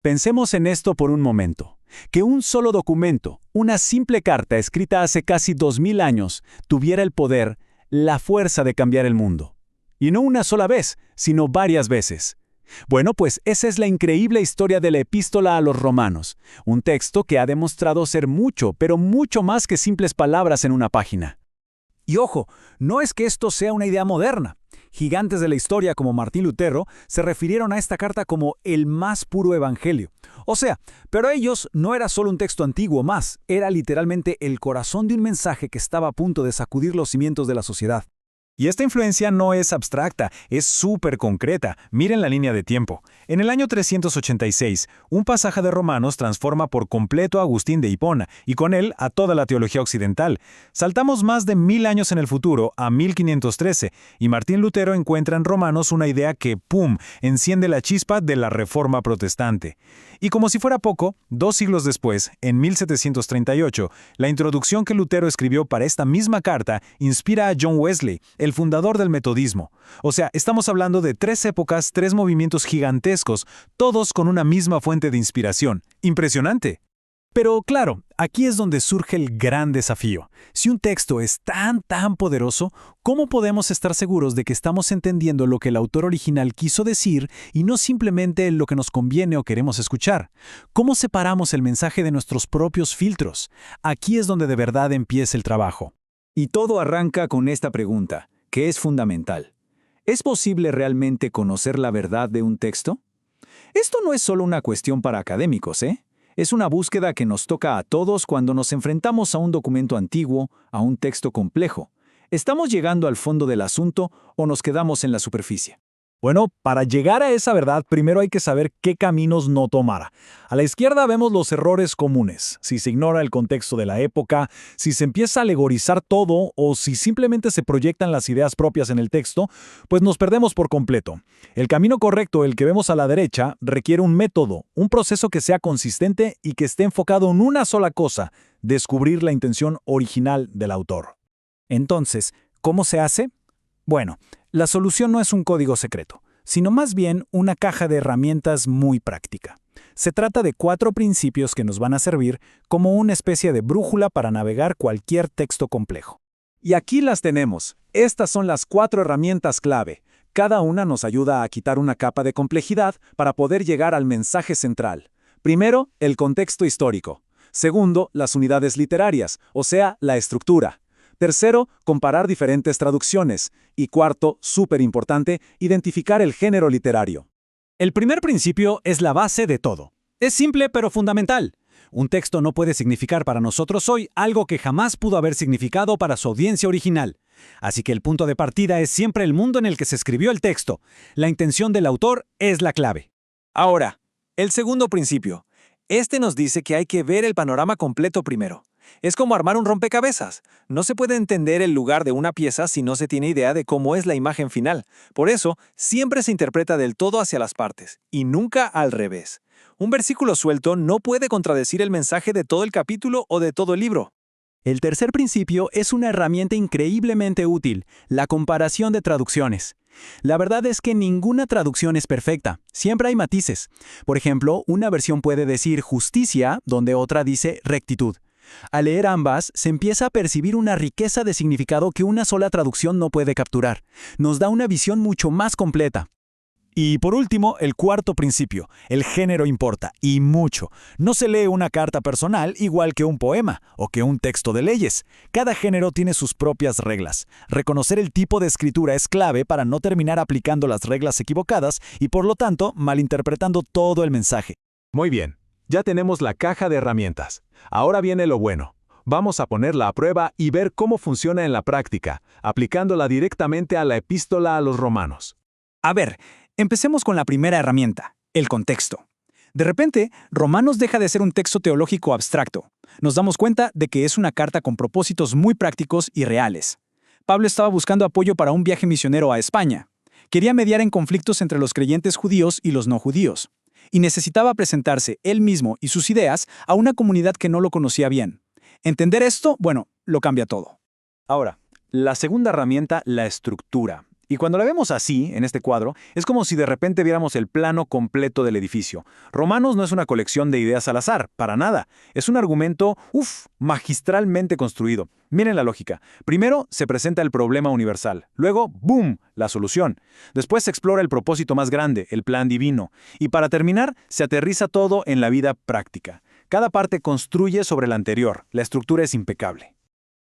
Pensemos en esto por un momento. Que un solo documento, una simple carta escrita hace casi 2000 años, tuviera el poder, la fuerza de cambiar el mundo. Y no una sola vez, sino varias veces. Bueno, pues esa es la increíble historia de la Epístola a los Romanos, un texto que ha demostrado ser mucho, pero mucho más que simples palabras en una página. Y ojo, no es que esto sea una idea moderna. Gigantes de la historia como Martín Lutero se refirieron a esta carta como el más puro evangelio. O sea, pero ellos no era solo un texto antiguo más, era literalmente el corazón de un mensaje que estaba a punto de sacudir los cimientos de la sociedad. Y esta influencia no es abstracta, es súper concreta. Miren la línea de tiempo. En el año 386, un pasaje de Romanos transforma por completo a Agustín de Hipona y con él a toda la teología occidental. Saltamos más de 1000 años en el futuro, a 1513, y Martín Lutero encuentra en Romanos una idea que, ¡pum!, enciende la chispa de la Reforma protestante. Y como si fuera poco, 2 siglos después, en 1738, la introducción que Lutero escribió para esta misma carta inspira a John Wesley, el fundador del metodismo. O sea, estamos hablando de 3 épocas, 3 movimientos gigantescos, todos con una misma fuente de inspiración. ¡Impresionante! Pero claro, aquí es donde surge el gran desafío. Si un texto es tan poderoso, ¿cómo podemos estar seguros de que estamos entendiendo lo que el autor original quiso decir y no simplemente lo que nos conviene o queremos escuchar? ¿Cómo separamos el mensaje de nuestros propios filtros? Aquí es donde de verdad empieza el trabajo. Y todo arranca con esta pregunta, que es fundamental. ¿Es posible realmente conocer la verdad de un texto? Esto no es solo una cuestión para académicos, ¿eh? Es una búsqueda que nos toca a todos cuando nos enfrentamos a un documento antiguo, a un texto complejo. ¿Estamos llegando al fondo del asunto o nos quedamos en la superficie? Bueno, para llegar a esa verdad, primero hay que saber qué caminos no tomar. A la izquierda vemos los errores comunes, si se ignora el contexto de la época, si se empieza a alegorizar todo o si simplemente se proyectan las ideas propias en el texto, pues nos perdemos por completo. El camino correcto, el que vemos a la derecha, requiere un método, un proceso que sea consistente y que esté enfocado en una sola cosa, descubrir la intención original del autor. Entonces, ¿cómo se hace? Bueno, la solución no es un código secreto, sino más bien una caja de herramientas muy práctica. Se trata de 4 principios que nos van a servir como una especie de brújula para navegar cualquier texto complejo. Y aquí las tenemos. Estas son las 4 herramientas clave. Cada una nos ayuda a quitar una capa de complejidad para poder llegar al mensaje central. Primero, el contexto histórico. Segundo, las unidades literarias, o sea, la estructura. Tercero, comparar diferentes traducciones. Y cuarto, súper importante, identificar el género literario. El primer principio es la base de todo. Es simple pero fundamental. Un texto no puede significar para nosotros hoy algo que jamás pudo haber significado para su audiencia original. Así que el punto de partida es siempre el mundo en el que se escribió el texto. La intención del autor es la clave. Ahora, el segundo principio. Este nos dice que hay que ver el panorama completo primero. Es como armar un rompecabezas. No se puede entender el lugar de una pieza si no se tiene idea de cómo es la imagen final. Por eso, siempre se interpreta del todo hacia las partes, y nunca al revés. Un versículo suelto no puede contradecir el mensaje de todo el capítulo o de todo el libro. El tercer principio es una herramienta increíblemente útil, la comparación de traducciones. La verdad es que ninguna traducción es perfecta, siempre hay matices. Por ejemplo, una versión puede decir justicia, donde otra dice rectitud. Al leer ambas, se empieza a percibir una riqueza de significado que una sola traducción no puede capturar. Nos da una visión mucho más completa. Y por último, el cuarto principio, el género importa, y mucho. No se lee una carta personal igual que un poema o que un texto de leyes. Cada género tiene sus propias reglas. Reconocer el tipo de escritura es clave para no terminar aplicando las reglas equivocadas y por lo tanto malinterpretando todo el mensaje. Muy bien, ya tenemos la caja de herramientas. Ahora viene lo bueno. Vamos a ponerla a prueba y ver cómo funciona en la práctica, aplicándola directamente a la Epístola a los Romanos. A ver, empecemos con la primera herramienta, el contexto. De repente, Romanos deja de ser un texto teológico abstracto. Nos damos cuenta de que es una carta con propósitos muy prácticos y reales. Pablo estaba buscando apoyo para un viaje misionero a España. Quería mediar en conflictos entre los creyentes judíos y los no judíos. Y necesitaba presentarse él mismo y sus ideas a una comunidad que no lo conocía bien. Entender esto, bueno, lo cambia todo. Ahora, la segunda herramienta, la estructura. Y cuando la vemos así, en este cuadro, es como si de repente viéramos el plano completo del edificio. Romanos no es una colección de ideas al azar, para nada. Es un argumento, magistralmente construido. Miren la lógica. Primero se presenta el problema universal. Luego, ¡boom!, la solución. Después se explora el propósito más grande, el plan divino. Y para terminar, se aterriza todo en la vida práctica. Cada parte construye sobre la anterior. La estructura es impecable.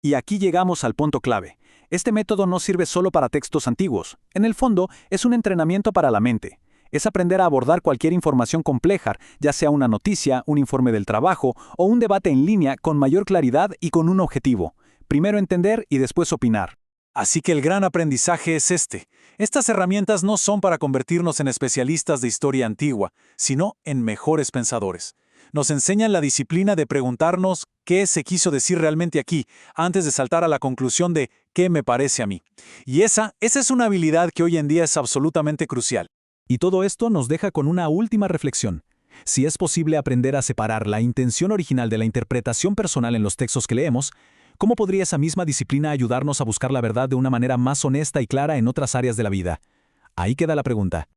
Y aquí llegamos al punto clave. Este método no sirve solo para textos antiguos. En el fondo, es un entrenamiento para la mente. Es aprender a abordar cualquier información compleja, ya sea una noticia, un informe del trabajo o un debate en línea con mayor claridad y con un objetivo. Primero entender y después opinar. Así que el gran aprendizaje es este. Estas herramientas no son para convertirnos en especialistas de historia antigua, sino en mejores pensadores. Nos enseñan la disciplina de preguntarnos qué se quiso decir realmente aquí, antes de saltar a la conclusión de qué me parece a mí. Y esa es una habilidad que hoy en día es absolutamente crucial. Y todo esto nos deja con una última reflexión. Si es posible aprender a separar la intención original de la interpretación personal en los textos que leemos, ¿cómo podría esa misma disciplina ayudarnos a buscar la verdad de una manera más honesta y clara en otras áreas de la vida? Ahí queda la pregunta.